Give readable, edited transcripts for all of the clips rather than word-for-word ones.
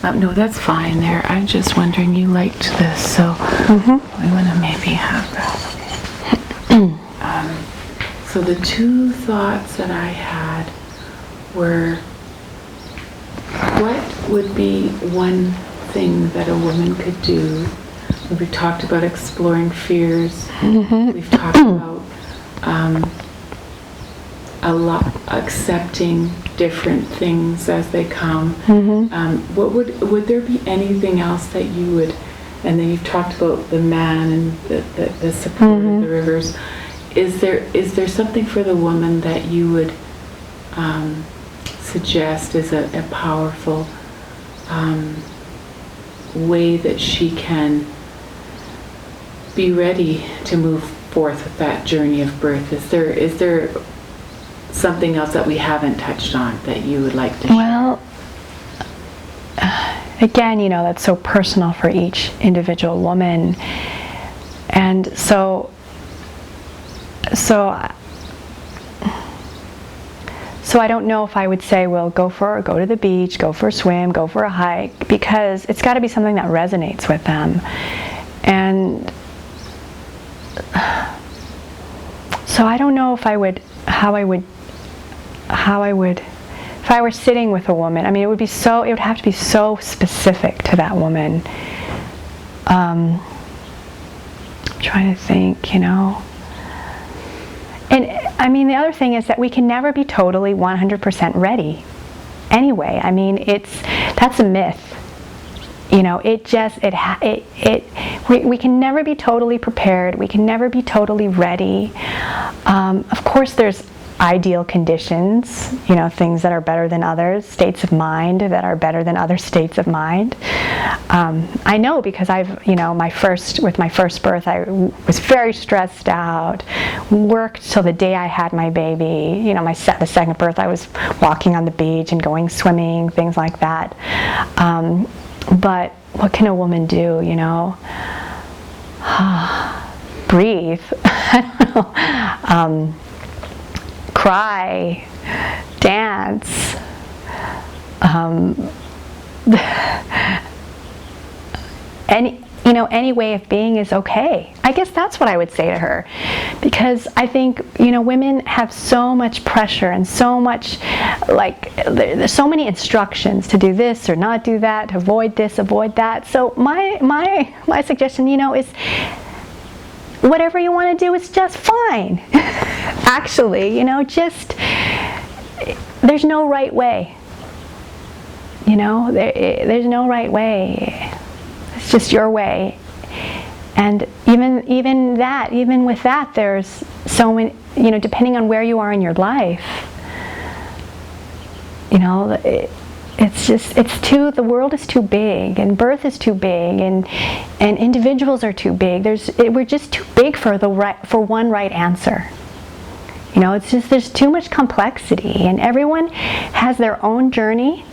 No, that's fine there. I'm just wondering, you liked this, so we want to maybe have that. So the two thoughts that I had were, what would be one thing that a woman could do? We've talked about exploring fears. We've talked about accepting different things as they come. What would there be anything else that you would? And then you've talked about the man and the support of the rivers. Is there something for the woman that you would suggest as a powerful way that she can be ready to move forth with that journey of birth? Is there something else that we haven't touched on that you would like to share? Well, again, that's so personal for each individual woman, and so I don't know if I would say, well, go to the beach, go for a swim, go for a hike, because it's got to be something that resonates with them. And so I don't know if I would, if I were sitting with a woman, I mean, it would have to be so specific to that woman. I'm trying to think, And I mean, the other thing is that we can never be totally 100% ready. Anyway, I mean, that's a myth. We can never be totally prepared. We can never be totally ready. Of course, there's ideal conditions, things that are better than others, states of mind that are better than other states of mind. I know because with my first birth, I was very stressed out, worked till the day I had my baby. The second birth, I was walking on the beach and going swimming, things like that. But what can a woman do, breathe. I don't know. Cry, dance, any way of being is okay. I guess that's what I would say to her, because I think women have so much pressure and so much, there's so many instructions to do this or not do that, to avoid this, avoid that. So my suggestion, is whatever you want to do is just fine. Actually, there's no right way. There's no right way. It's just your way. And even with that, there's so many, depending on where you are in your life, the world is too big, and birth is too big, and individuals are too big. We're just too big for one right answer. It's just, there's too much complexity, and everyone has their own journey,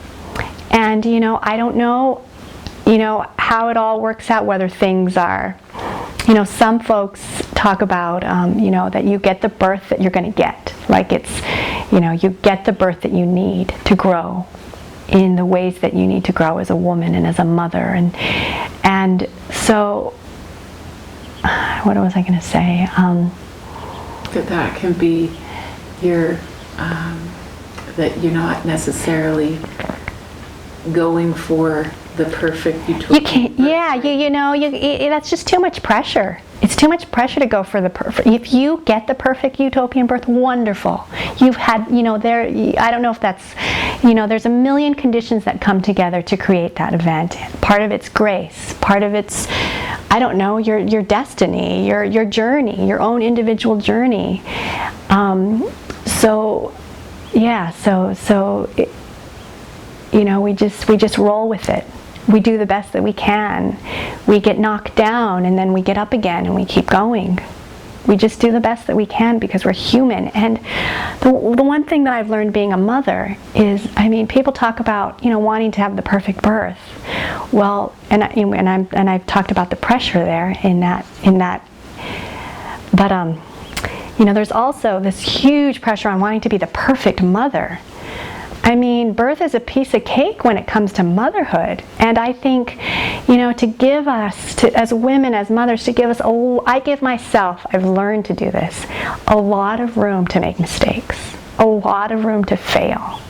and I don't know how it all works out, whether things are, some folks talk about that you get the birth that you're going to get, you get the birth that you need to grow in the ways that you need to grow as a woman and as a mother, and so what was I going to say? That can be that you're not necessarily going for the perfect utopian. You can't. Yeah, that's just too much pressure. It's too much pressure to go for the perfect. If you get the perfect utopian birth, wonderful. You've had, I don't know if that's, there's a million conditions that come together to create that event. Part of it's grace. Part of it's, I don't know, your destiny, your journey, your own individual journey. We just roll with it. We do the best that we can. We get knocked down and then we get up again and we keep going. We just do the best that we can because we're human. And the one thing that I've learned being a mother is, people talk about, wanting to have the perfect birth. Well, and I've talked about the pressure there in that. But there's also this huge pressure on wanting to be the perfect mother. I mean, birth is a piece of cake when it comes to motherhood. And I think, to give us, as women, as mothers, to give us, I give myself, I've learned to do this, a lot of room to make mistakes, a lot of room to fail.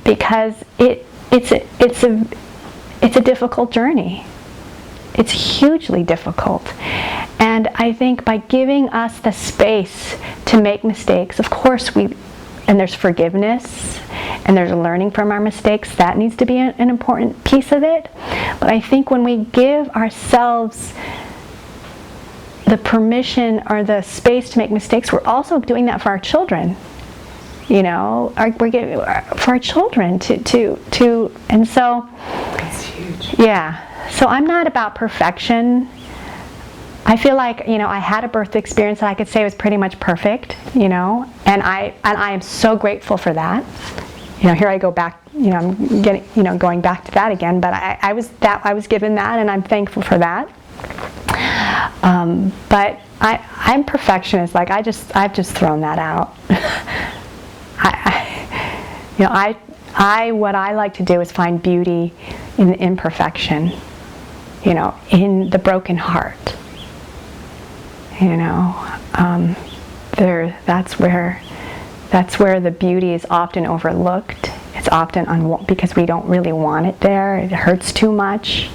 Because it's a difficult journey. It's hugely difficult. And I think by giving us the space to make mistakes, of course and there's forgiveness, and there's learning from our mistakes. That needs to be an important piece of it. But I think when we give ourselves the permission or the space to make mistakes, we're also doing that for our children. We're giving for our children to, and so. That's huge. Yeah. So I'm not about perfection. I feel like, I had a birth experience that I could say was pretty much perfect, and I am so grateful for that. Here I go back, I'm getting, going back to that again, but I was given that, and I'm thankful for that. But I'm perfectionist. Like I've just thrown that out. What I like to do is find beauty in the imperfection, in the broken heart. That's where the beauty is often overlooked. It's often because we don't really want it there. It hurts too much.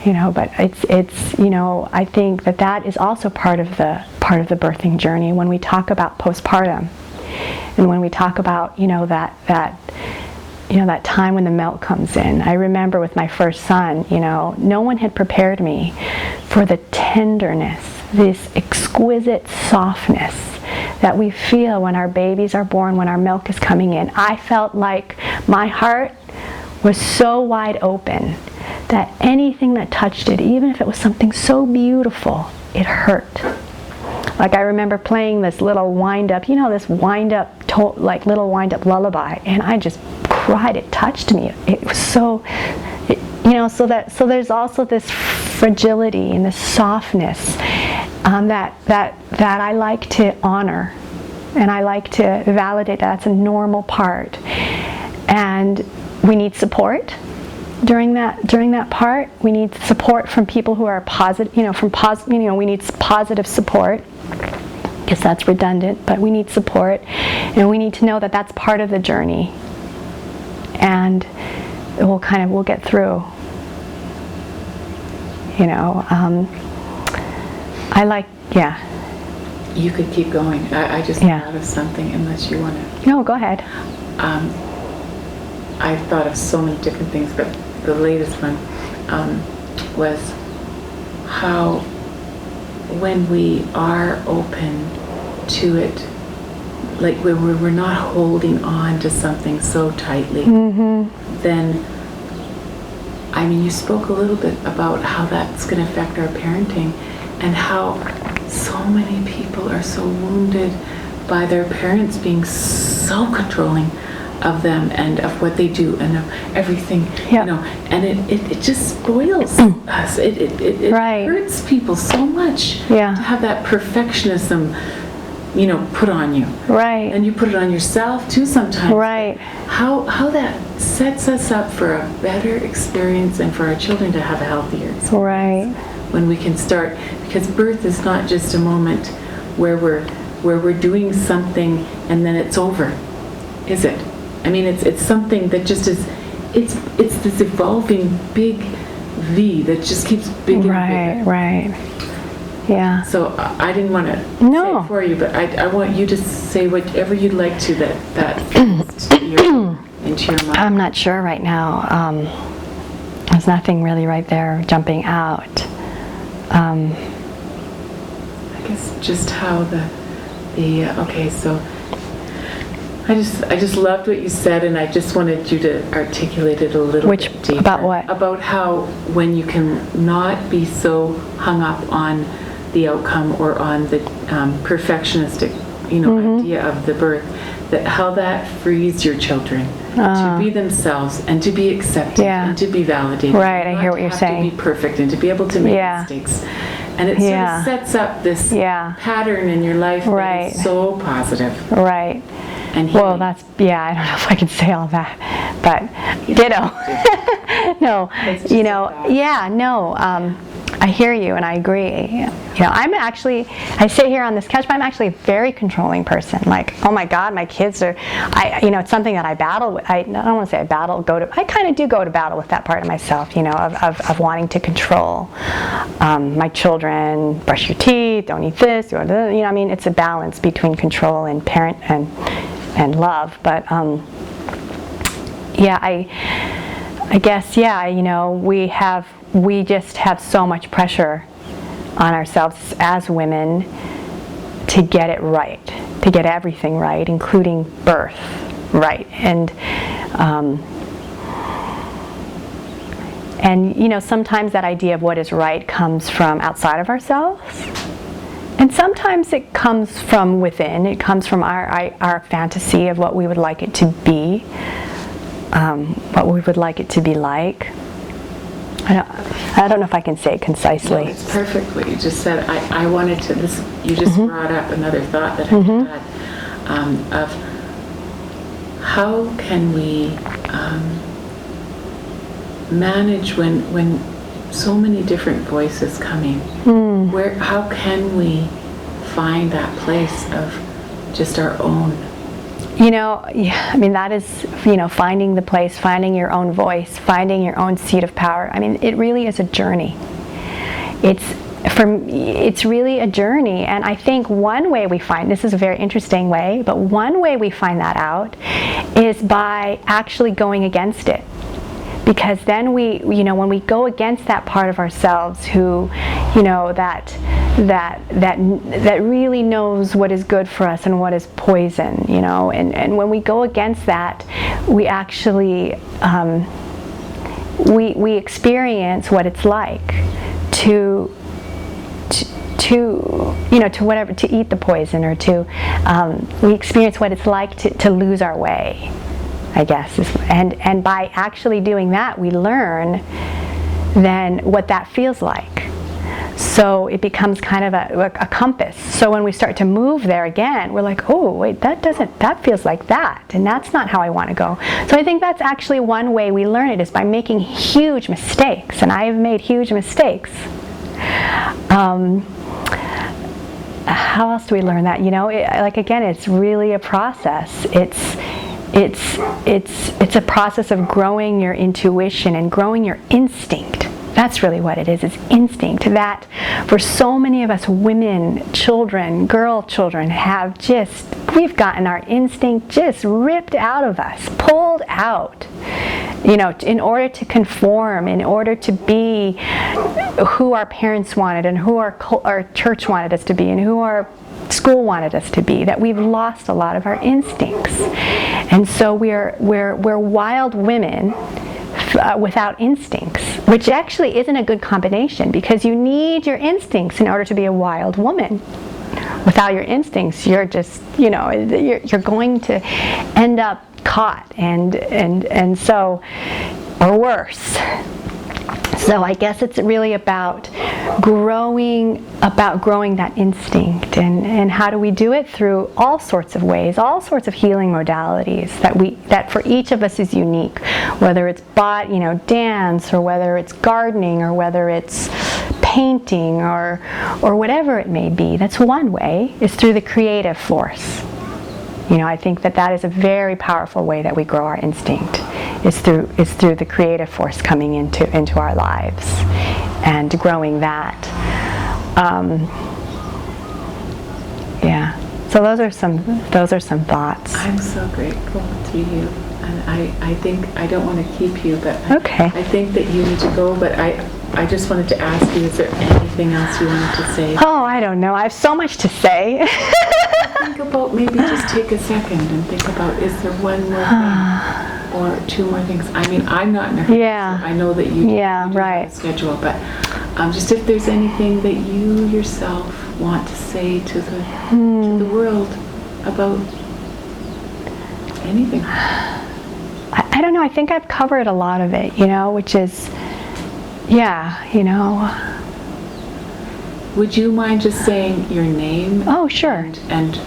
But it's I think that is also part of the birthing journey. When we talk about postpartum, and when we talk about that time when the milk comes in. I remember with my first son, no one had prepared me for the tenderness, this exquisite softness that we feel when our babies are born, when our milk is coming in. I felt like my heart was so wide open that anything that touched it, even if it was something so beautiful, it hurt. Like I remember playing this little wind-up, little wind-up lullaby, and I just cried. It touched me. It was so, so there's also this fragility and this softness that I like to honor, and I like to validate. That's a normal part, and we need support during that part. We need support from people who are positive. We need positive support. I guess that's redundant, but we need support, and we need to know that that's part of the journey, and we'll get through. You could keep going. I just thought of something, unless you want to. No, go ahead. I've thought of so many different things, but the latest one was how when we are open to it, like when we're not holding on to something so tightly, then, you spoke a little bit about how that's going to affect our parenting, and how so many people are so wounded by their parents being so controlling of them and of what they do and of everything, and it just spoils us. It hurts people so much to have that perfectionism, put on you. Right. And you put it on yourself too sometimes. Right. How that sets us up for a better experience and for our children to have a healthier experience. Right. When we can start, because birth is not just a moment where we're doing something and then it's over, is it? It's something that just is. It's this evolving big V that just keeps bigger and bigger. Right. Yeah. So I didn't want to say it for you, but I want you to say whatever you'd like to that fits into your mind. I'm not sure right now. There's nothing really right there jumping out. I guess just how okay, so I just loved what you said, and I just wanted you to articulate it a little bit deeper. About what? About how when you can not be so hung up on the outcome or on the perfectionistic, idea of the birth, that how that frees your children to be themselves and to be accepted and to be validated. Right, I hear what you're saying. To be perfect and to be able to make mistakes. And it sort of sets up this pattern in your life that is so positive. Right. and healing. Well, that's, yeah, I don't know if I can say all that, but ditto. No, you know, yeah, no, I hear you and I agree. You know, I'm actually, I sit here on this couch, but I'm actually a very controlling person. Like, oh my God, my kids are, you know, it's something that I battle with. I don't want to say I battle, I kind of do go to battle with that part of myself, you know, of wanting to control my children. Brush your teeth, don't eat this, you know, I mean, it's a balance between control and parent and love. But yeah, I guess, yeah, you know, we just have so much pressure on ourselves as women to get it right, to get everything right, including birth right. And you know, sometimes that idea of what is right comes from outside of ourselves, and sometimes it comes from within. It comes from our fantasy of what we would like it to be, what we would like it to be like. I don't know if I can say it concisely. No, it's perfect what you just said. I wanted to, you just brought up another thought that I had, of how can we manage when so many different voices coming? How can we find that place of just our own? You know, yeah, I mean, that is, you know, finding the place, finding your own voice, finding your own seat of power. I mean, it really is a journey. It's really a journey, and I think one way we find, this is a very interesting way, but one way we find that out is by actually going against it. Because then we, you know, when we go against that part of ourselves who, you know, that really knows what is good for us and what is poison, you know, and when we go against that, we actually we experience what it's like to you know, to whatever, to eat the poison, or to we experience what it's like to lose our way, I guess. And by actually doing that, we learn then what that feels like. So it becomes kind of a compass. So when we start to move there again, we're like, oh, wait, that feels like that, and that's not how I want to go. So I think that's actually one way we learn it, is by making huge mistakes, and I have made huge mistakes. How else do we learn that? You know, like, again, it's really a process. It's a process of growing your intuition and growing your instinct. That's really what it is. It's instinct that for so many of us women, children, girl children, we've gotten our instinct just ripped out of us, pulled out, you know, in order to conform, in order to be who our parents wanted, and who our church wanted us to be, and who our school wanted us to be, that we've lost a lot of our instincts. And so we're wild women without instincts, which actually isn't a good combination, because you need your instincts in order to be a wild woman. Without your instincts, you're just, you know, you're going to end up caught and so, or worse. So I guess it's really about growing that instinct, and how do we do it? Through all sorts of ways, all sorts of healing modalities that for each of us is unique, whether it's dance, or whether it's gardening, or whether it's painting, or whatever it may be. That's one way, is through the creative force. You know, I think that is a very powerful way that we grow our instinct, is through the creative force coming into our lives and growing that. Yeah. So those are some thoughts. I'm so grateful to you, and I think I don't want to keep you, but okay. I think that you need to go. But I just wanted to ask you: is there anything else you wanted to say? Oh, I don't know. I have so much to say. Think about, maybe just take a second and think about, is there one more thing or two more things? I mean, I'm not in a hurry. Yeah. So I know that you do right. have a schedule, but just if there's anything that you yourself want to say to the world about anything. I don't know. I think I've covered a lot of it, you know, which is, yeah, you know. Would you mind just saying your name? Oh, sure. And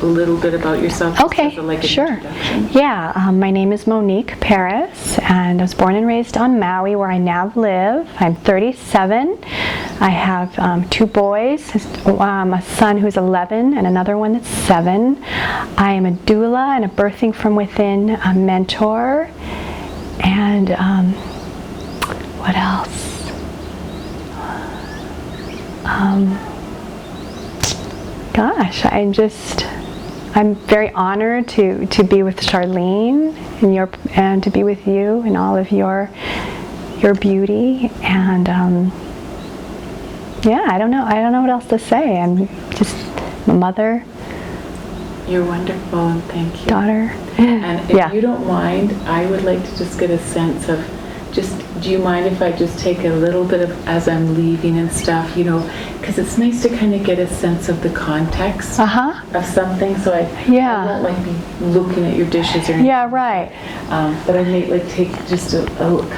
a little bit about yourself? Just Okay, as a, like, an sure. introduction? Yeah, my name is Monique Paris, and I was born and raised on Maui, where I now live. I'm 37. I have 2 boys, a son who's 11 and another one that's 7. I am a doula and a birthing from within mentor. And what else? Gosh, I'm very honored to be with Charlene and to be with you and all of your beauty, and yeah, I don't know what else to say. I'm just a mother. You're wonderful, and thank you. Daughter. And if Yeah. you don't mind, I would like to just get a sense of, do you mind if I just take a little bit of, as I'm leaving and stuff, because it's nice to kind of get a sense of the context of something, so I won't like be looking at your dishes or anything. Yeah, right. But I may like take just a